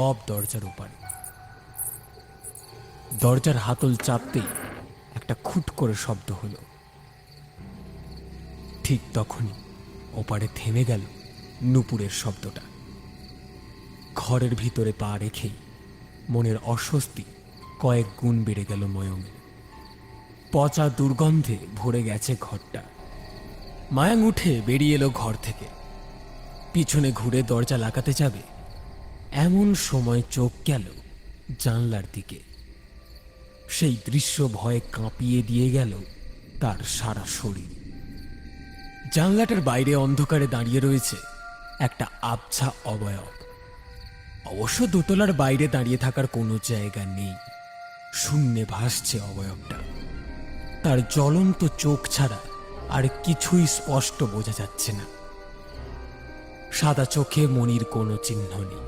সব দরজার ওপারে। দরজার হাতল চাপতেই একটা খুট করে শব্দ হলো। ঠিক তখনই ওপারে থেমে গেল নূপুরের শব্দটা। ঘরের ভিতরে পা রেখেই মনের অস্বস্তি কয়েক গুণ বেড়ে গেল ময়ঙের। পচা দুর্গন্ধে ভরে গেছে ঘরটা। মায়াং উঠে বেরিয়ে এলো ঘর থেকে। পিছনে ঘুরে দরজা লাগাতে যাবে, এমন সময় চোখ গেল জানলার দিকে। সেই দৃশ্য ভয়ে কাঁপিয়ে দিয়ে গেল তার সারা শরীর। জানলাটার বাইরে অন্ধকারে দাঁড়িয়ে রয়েছে একটা আবছা অবয়ব। অবশ্য দোতলার বাইরে দাঁড়িয়ে থাকার কোনো জায়গা নেই, শূন্যে ভাসছে অবয়বটা। তার জ্বলন্ত চোখ ছাড়া আর কিছুই স্পষ্ট বোঝা যাচ্ছে না। সাদা চোখে মনির কোনো চিহ্ন নেই।